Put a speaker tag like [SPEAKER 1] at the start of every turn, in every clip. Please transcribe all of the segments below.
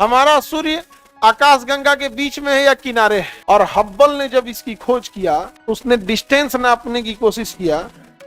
[SPEAKER 1] हमारा सूर्य आकाश गंगा के बीच में है या किनारे है? और हब्बल ने जब इसकी खोज किया, उसने डिस्टेंस नापने की कोशिश किया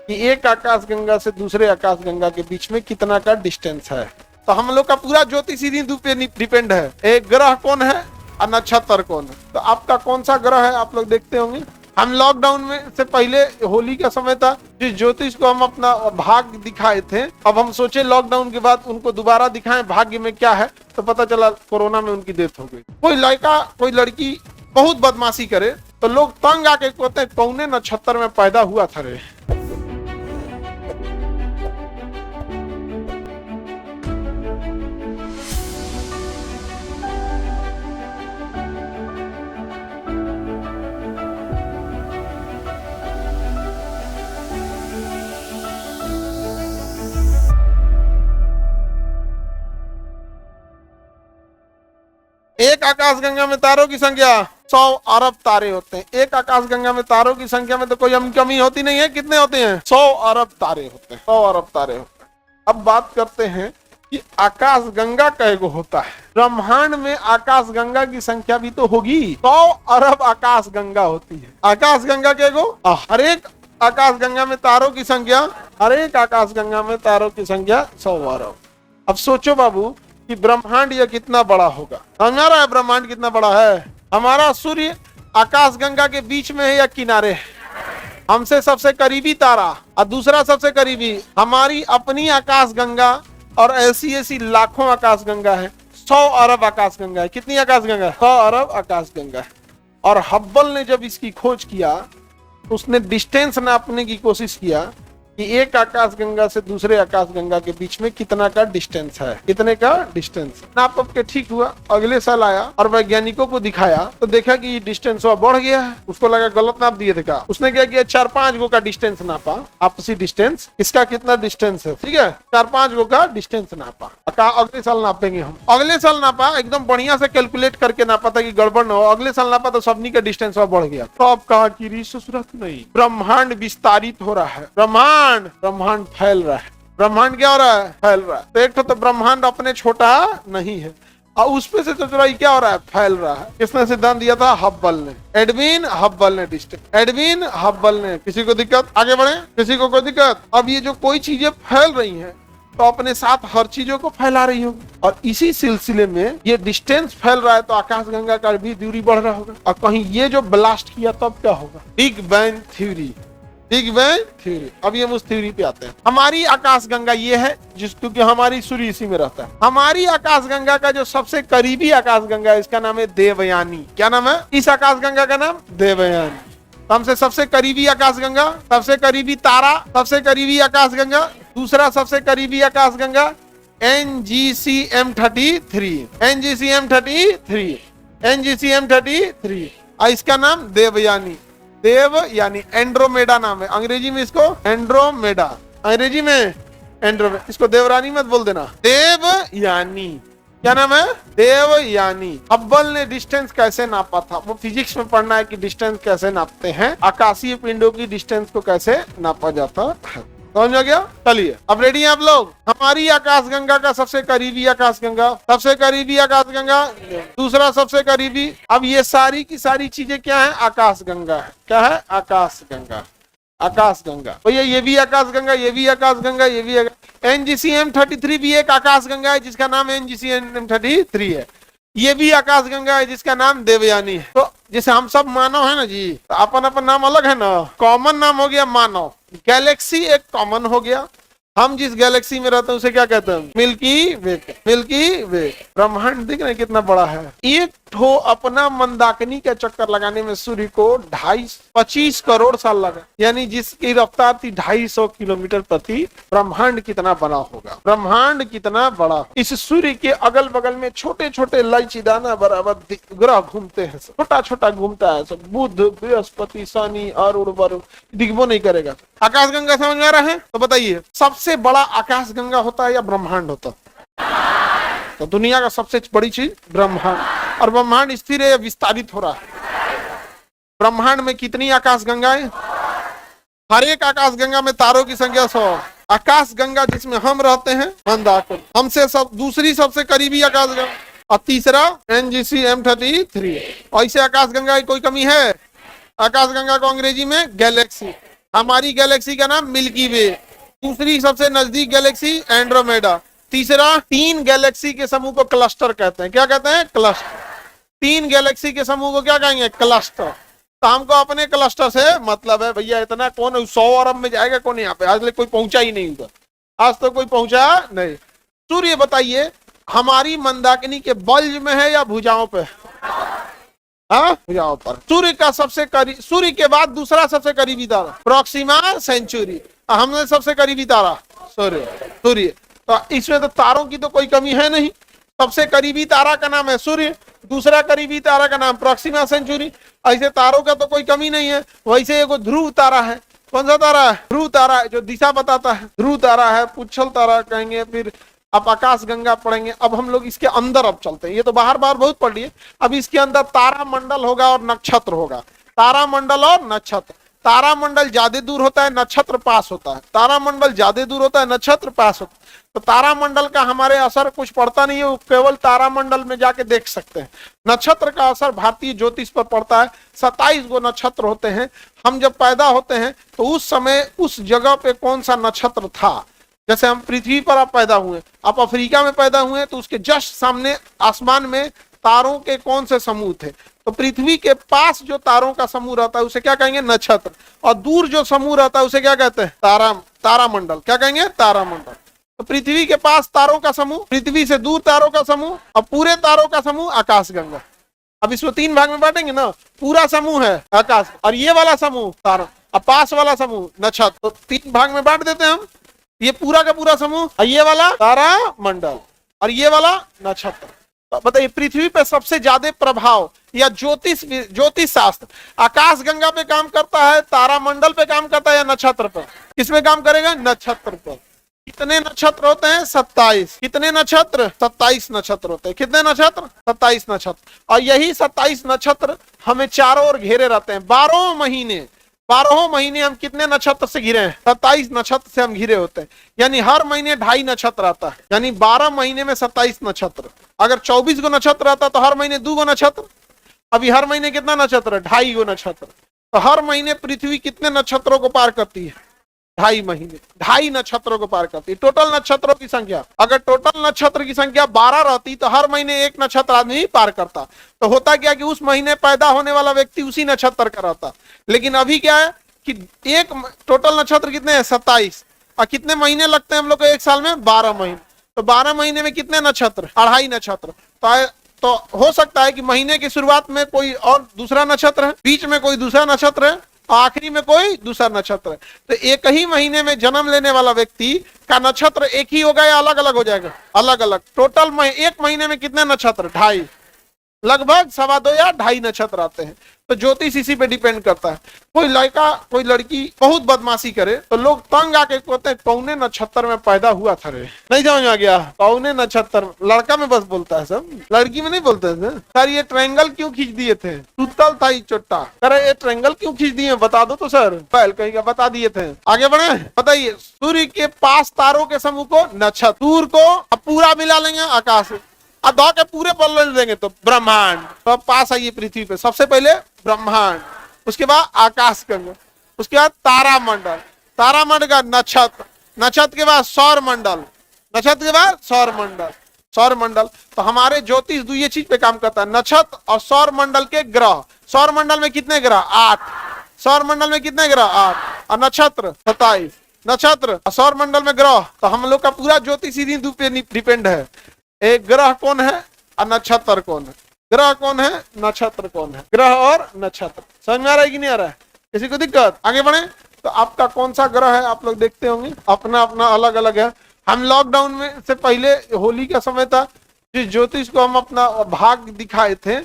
[SPEAKER 1] कि एक आकाश गंगा से दूसरे आकाश गंगा के बीच में कितना का डिस्टेंस है। तो हम लोग का पूरा ज्योतिषी बिंदु पे डिपेंड है, एक ग्रह कौन है और नक्षत्र कौन है। तो आपका कौन सा ग्रह है आप लोग देखते होंगे। हम लॉकडाउन में से पहले होली का समय था, जिस ज्योतिष को हम अपना भाग्य दिखाए थे, अब हम सोचे लॉकडाउन के बाद उनको दोबारा दिखाएं भाग्य में क्या है, तो पता चला कोरोना में उनकी डेथ हो गई। कोई लड़का कोई लड़की बहुत बदमाशी करे तो लोग तंग आके कहते हैं कौने नक्षत्र में पैदा हुआ था रे। एक आकाश गंगा में तारों की संख्या 100 अरब तारे होते हैं। एक आकाश गंगा में तारों की संख्या में तो कोई कमी होती नहीं है। कितने होते हैं? 100 अरब तारे होते हैं। 100 अरब तारे होते हैं। अब बात करते हैं कि आकाश गंगा कैगो होता है। ब्रह्मांड में आकाश गंगा की संख्या भी तो होगी। 100 अरब आकाश गंगा होती है। आकाश गंगा कैगो? हर एक आकाश गंगा में तारों की संख्या, हर एक आकाश गंगा में तारों की संख्या 100 अरब। अब सोचो बाबू कि ब्रह्मांड यह कितना बड़ा होगा। समझ आ रहा है ब्रह्मांड कितना बड़ा है। हमारा सूर्य आकाश गंगा के बीच में है या किनारे है? हमसे सबसे करीबी तारा और दूसरा सबसे करीबी हमारी अपनी आकाश गंगा, और ऐसी ऐसी लाखों आकाश गंगा है। 100 अरब आकाश गंगा है। कितनी आकाश गंगा? 100 अरब आकाश गंगा है। और हब्बल ने जब इसकी खोज किया, उसने डिस्टेंस नापने की कोशिश किया कि एक आकाश गंगा से दूसरे आकाश गंगा के बीच में कितना का डिस्टेंस है। कितने का डिस्टेंस नाप के ठीक हुआ। अगले साल आया और वैज्ञानिकों को दिखाया तो देखा कि ये डिस्टेंस बढ़ गया है। उसको लगा गलत नाप दिए थे का। उसने क्या किया, 4-5 गो का डिस्टेंस नापा, आपसी डिस्टेंस। इसका कितना डिस्टेंस है, ठीक है, 4-5 गो का डिस्टेंस नापा। कहा अगले साल नापेंगे हम। अगले साल नापा, एकदम बढ़िया से कैलकुलेट करके नापा था कि गड़बड़ न हो। अगले साल नापा तो सबनी का डिस्टेंस बढ़ गया। तो अब कहा कि ससुरत नहीं, ब्रह्मांड विस्तारित हो रहा है। ब्रह्मांड फैल रहा है। ब्रह्मांड क्या हो रहा है? फैल रहा है। तो एक तो ब्रह्मांड अपने छोटा नहीं है, और उसपे से तो क्या हो रहा है? फैल रहा है। किसने सिद्धांत दिया था? हब्बल ने। एडविन हब्बल ने डिस्टेंस। एडविन हब्बल ने। किसी को दिक्कत? आगे बढ़े। किसी को कोई दिक्कत? अब ये जो कोई चीजें फैल रही हैं तो अपने साथ हर चीजों को फैला रही होगी, और इसी सिलसिले में ये डिस्टेंस फैल रहा है तो आकाश गंगा का भी दूरी बढ़ रहा होगा। और कहीं ये जो ब्लास्ट किया तब क्या होगा? Big bang theory. Big bang theory. अब ये उस थ्योरी पे आते हैं। हमारी आकाश गंगा ये है क्योंकि हमारी सूर्य इसी में रहता है। हमारी आकाश गंगा का जो सबसे करीबी आकाश गंगा है, इसका नाम है देवयानी। क्या नाम है इस आकाश गंगा का? नाम देवयानी। हमसे सबसे करीबी आकाश गंगा, सबसे करीबी तारा, सबसे करीबी आकाश गंगा, दूसरा सबसे करीबी आकाश गंगा NGC-M33। NGC-M33। NGC-M33। और इसका नाम देवयानी। देव यानी एंड्रोमेडा नाम है। अंग्रेजी में इसको एंड्रोमेडा, अंग्रेजी में एंड्रोमेडा। इसको देवरानी मत बोल देना, देवयानी। क्या नाम है? देवयानी। हब्बल ने डिस्टेंस कैसे नापा था? वो फिजिक्स में पढ़ना है कि डिस्टेंस कैसे नापते हैं, आकाशीय पिंडों की डिस्टेंस को कैसे नापा जाता है। समझ आ गया? चलिए अब रेडी हैं आप लोग। हमारी आकाश गंगा का सबसे करीबी आकाश गंगा, सबसे करीबी आकाश गंगा, दूसरा सबसे करीबी। अब ये सारी की सारी चीजें क्या है? आकाश गंगा है। क्या है? आकाश गंगा। आकाश गंगा भैया, ये भी आकाश गंगा, ये भी आकाश गंगा, ये भी NGC-M33 भी एक आकाश गंगा है जिसका नाम NGC-M33 है। ये भी आकाश गंगा है जिसका नाम देवयानी है। तो जैसे हम सब मानव है ना जी, तो अपन अपन नाम अलग है ना। कॉमन नाम हो गया मानव। गैलेक्सी एक कॉमन हो गया। हम जिस गैलेक्सी में रहते हैं उसे क्या कहते हैं? मिल्की वे। मिल्की वे। ब्रह्मांड देख रहे हैं कितना बड़ा है। एक ठो अपना मंदाकिनी का चक्कर लगाने में सूर्य को 25 करोड़ साल लगा, यानी जिसकी रफ्तार थी 250 किलोमीटर प्रति। ब्रह्मांड कितना बड़ा होगा? ब्रह्मांड कितना बड़ा। इस सूर्य के अगल बगल में छोटे छोटे लाइचीदाना बराबर ग्रह घूमते हैं। छोटा छोटा घूमता है सब। बुध, बृहस्पति, शनि और उर्वर दिखबो नहीं करेगा। आकाश गंगा समझ में आ रहा है? तो बताइए सबसे बड़ा आकाश गंगा होता है या ब्रह्मांड होता है? तो दुनिया का सबसे बड़ी चीज ब्रह्मांड। और ब्रह्मांड स्थिर है या विस्तारित हो रहा है? ब्रह्मांड में कितनी आकाश गंगाएं? हर एक आकाश गंगा में तारों की संख्या 100। आकाश गंगा जिसमें हम रहते हैं मंदाकिनी, हमसे सब दूसरी सबसे करीबी आकाश गंगा और तीसरा NGC M33। ऐसे आकाशगंगा की कोई कमी है? आकाशगंगा को अंग्रेजी में गैलेक्सी। हमारी गैलेक्सी का नाम मिल्की वे। दूसरी सबसे नजदीक गैलेक्सी एंड्रोमेडा। तीसरा, 3 गैलेक्सी के समूह को क्लस्टर कहते हैं। क्या कहते हैं? क्लस्टर। 3 गैलेक्सी के समूह को क्या कहेंगे? क्लस्टर। तो हमको अपने क्लस्टर से मतलब है भैया। इतना कौन 100 अरब में जाएगा? कौन यहाँ पे आज तक कोई पहुंचा ही नहीं उधर, आज तो कोई पहुंचा नहीं। सूर्य बताइए हमारी मंदाकिनी के बल्ज में है या भुजाओं पे? हाँ, भुजाओं पर। सूर्य का सबसे करीब, सूर्य के बाद दूसरा सबसे करीबी तारा प्रोक्सिमा सेंचुरी। हमने सबसे करीबी तारा सूर्य। तो इसमें तो तारों की तो कोई कमी है नहीं। सबसे करीबी तारा का नाम है सूर्य, दूसरा करीबी तारा का नाम प्रोक्सिमा सेंचुरी। ऐसे तारों का तो कोई कमी नहीं है। वैसे एगो ध्रुव तारा है। कौन सा तारा है? ध्रुव तारा है, जो दिशा बताता है। ध्रुव तारा है, पुच्छल तारा कहेंगे, फिर आप आकाश गंगा पढ़ेंगे। अब हम लोग इसके अंदर अब चलते हैं। ये तो बाहर बाहर बहुत पढ़ लिए। अब इसके अंदर तारा मंडल होगा और नक्षत्र होगा। तारा मंडल और नक्षत्र। तारा मंडल ज्यादा दूर होता है, नक्षत्र पास होता है। तारा मंडल ज्यादा दूर होता है, नक्षत्र पास होता है। तो तारा मंडल का हमारे असर कुछ पड़ता नहीं है, वो केवल तारा मंडल में जाके देख सकते हैं। नक्षत्र का असर भारतीय ज्योतिष पर पड़ता है। 27 गो नक्षत्र होते हैं। हम जब पैदा होते हैं तो उस समय उस जगह पे कौन सा नक्षत्र था। जैसे हम पृथ्वी पर आप पैदा हुए, आप अफ्रीका में पैदा हुए, तो उसके जस्ट सामने आसमान में तारों के कौन से समूह थे। तो पृथ्वी के पास जो तारों का समूह रहता है उसे क्या कहेंगे? नक्षत्र। और दूर जो समूह रहता है उसे क्या कहते हैं? तारामंडल। क्या कहेंगे? तारामंडल। तो पृथ्वी के पास तारों का समूह, पृथ्वी से दूर तारों का समूह, और पूरे तारों का समूह आकाशगंगा। अब इसको 3 भाग में बांटेंगे ना। पूरा समूह है आकाश, और ये वाला समूह तारा, और पास वाला समूह नक्षत्र। तो 3 भाग में बांट देते हैं हम। ये पूरा का पूरा समूह, और ये वाला तारा मंडल, और ये वाला नक्षत्र। तो बताइए पृथ्वी पे सबसे ज्यादा प्रभाव या ज्योतिष शास्त्र आकाश गंगा पे काम करता है, तारा मंडल पे काम करता है, या नक्षत्र पर? किसमें काम करेगा? नक्षत्र पर। कितने नक्षत्र होते हैं? 27। कितने नक्षत्र? 27 नक्षत्र होते हैं। कितने नक्षत्र? 27 नक्षत्र। और यही 27 नक्षत्र हमें चारों ओर घेरे रहते हैं। 12 महीने हम कितने नक्षत्र से घिरे हैं? 27 नक्षत्र से हम घिरे होते हैं। यानी हर महीने 2.5 नक्षत्र आता है। यानी 12 महीने में 27 नक्षत्र। अगर 24 गो नक्षत्र आता तो हर महीने 2 गो नक्षत्र। अभी हर महीने कितना नक्षत्र है? 2.5 गो नक्षत्र। तो हर महीने पृथ्वी कितने नक्षत्रों को पार करती है? 2.5 महीने 2.5 नक्षत्रों को पार करती है। टोटल नक्षत्रों की संख्या, अगर टोटल नक्षत्र की संख्या 12 रहती तो हर महीने 1 नक्षत्र आदमी पार करता। तो होता क्या कि उस महीने पैदा होने वाला व्यक्ति उसी नक्षत्र का रहता। लेकिन अभी क्या है कि एक टोटल नक्षत्र कितने हैं? 27। और कितने महीने लगते हैं हम लोग को एक साल में? 12 महीने। तो 12 महीने में कितने नक्षत्र? 2.5 नक्षत्र। तो हो सकता है कि महीने की शुरुआत में कोई और दूसरा नक्षत्र है, बीच में कोई दूसरा नक्षत्र है, आखिरी में कोई दूसरा नक्षत्र है। तो एक ही महीने में जन्म लेने वाला व्यक्ति का नक्षत्र एक ही होगा या अलग अलग हो जाएगा? अलग अलग। टोटल एक महीने में कितने नक्षत्र? 2.5, लगभग 2.25 या 2.5 नक्षत्र आते हैं। तो ज्योतिष इसी पे डिपेंड करता है। कोई लड़का कोई लड़की बहुत बदमाशी करे तो लोग तंग आके कहते हैं कौने नक्षत्र में पैदा हुआ था रे? नहीं समझ में आ गया? कौने नक्षत्र? लड़का में बस बोलता है सब, लड़की में नहीं बोलते हैं। सर ये ट्रायंगल क्यों खींच दिए थे? सुतल था ये चोट्टा। अरे ये ट्रायंगल क्यों खींच दिए बता दो तो सर। पहल कहीं का बता दिए थे। आगे बढ़े। बताइए सूर्य के पास तारों के समूह को नक्षत्र, सूर्य को अब पूरा मिला लेंगे आकाश, अदा के पूरे पल देंगे तो ब्रह्मांड। तो पास आइए पृथ्वी पे। सबसे पहले ब्रह्मांड, उसके बाद आकाश गंगा, उसके बाद तारामंडल, तारामंडल का नक्षत्र, नक्षत्र के बाद सौर मंडल, नक्षत्र के बाद सौर मंडल, सौर मंडल। तो हमारे ज्योतिष दो ये चीज पे काम करता है, नक्षत्र और सौर मंडल के ग्रह। सौर मंडल में कितने ग्रह? 8। सौर मंडल में कितने ग्रह? 8। और नक्षत्र 27। नक्षत्र और सौर मंडल में ग्रह। तो हम लोग का पूरा ज्योतिष इन्हीं दो पे डिपेंड है। एक ग्रह कौन है और नक्षत्र कौन है? ग्रह कौन है, नक्षत्र कौन है? ग्रह और नक्षत्र। समझ में आ रहा है कि नहीं आ रहा है? किसी को दिक्कत? आगे बढ़े। तो आपका कौन सा ग्रह है आप लोग देखते होंगे, अपना अपना अलग अलग है। हम लॉकडाउन में से पहले होली का समय था, जिस ज्योतिष को हम अपना भाग्य दिखाए थे,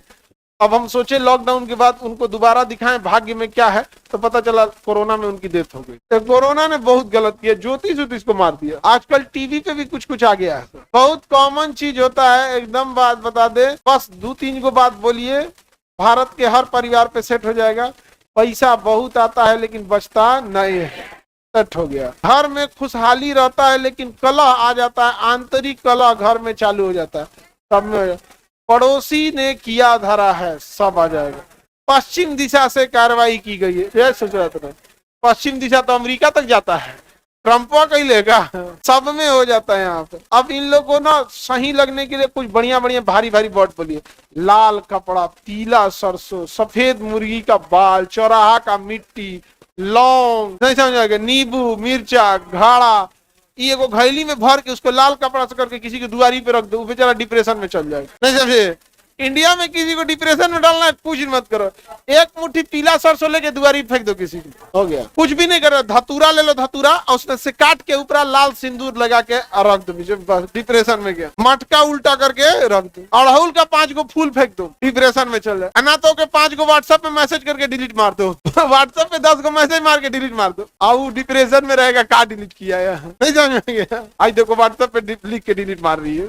[SPEAKER 1] अब हम सोचे लॉकडाउन के बाद उनको दोबारा दिखाएं भाग्य में क्या है, तो पता चला कोरोना में उनकी डेथ हो गई। तो कोरोना ने बहुत गलत किया, ज्योतिष को मार दिया। आजकल टीवी पे भी कुछ कुछ आ गया है। बहुत कॉमन चीज होता है, एकदम बात बता दे, बस 2-3 को बात बोलिए, भारत के हर परिवार पे सेट हो जाएगा। पैसा बहुत आता है लेकिन बचता नहीं है, सेट हो गया। घर में खुशहाली रहता है लेकिन कलह आ जाता है, आंतरिक कलह घर में चालू हो जाता है। सब में पड़ोसी ने किया धरा है, सब आ जाएगा। पश्चिम दिशा से कार्रवाई की गई है, ये सोच रहा था। पश्चिम दिशा तो अमेरिका तक जाता है, ट्रम्पा कहीं लेगा, सब में हो जाता है यहाँ पे। अब इन लोगों को ना सही लगने के लिए कुछ बढ़िया बढ़िया भारी भारी वर्ड बोलिए। लाल कपड़ा, पीला सरसों, सफेद मुर्गी का बाल, चौराहा का मिट्टी, लौंग, नहीं समझ आ गया, नींबू, मिर्चा, घाड़ा, ये एगो घैली में भर के उसको लाल कपड़ा से करके किसी की दुआरी पे रख दो, वो बेचारा डिप्रेशन में चल जाएगा। नहीं समझे? इंडिया में किसी को डिप्रेशन में डालना है, कुछ मत करो, एक मुट्ठी पीला सरसों लेके दुआरी फेंक दो किसी को, हो गया। कुछ भी नहीं करो, धतूरा ले लो, धतूरा और उसमें से काट के ऊपर लाल सिंदूर लगा के रख दो, बस डिप्रेशन में गया। मटका उल्टा करके रख दो, अड़हुल का 5 गो फूल फेंक दो, डिप्रेशन में चल जाए। ना तो के 5 गो व्हाट्सएप पे मैसेज करके डिलीट मार दो, व्हाट्सएप पे 10 गो मैसेज मार के डिलीट मार दो, और डिप्रेशन में रहेगा, का डिलीट किया है, नहीं समझ में गया। आज देखो व्हाट्सएप पे लिख के डिलीट मार रही है।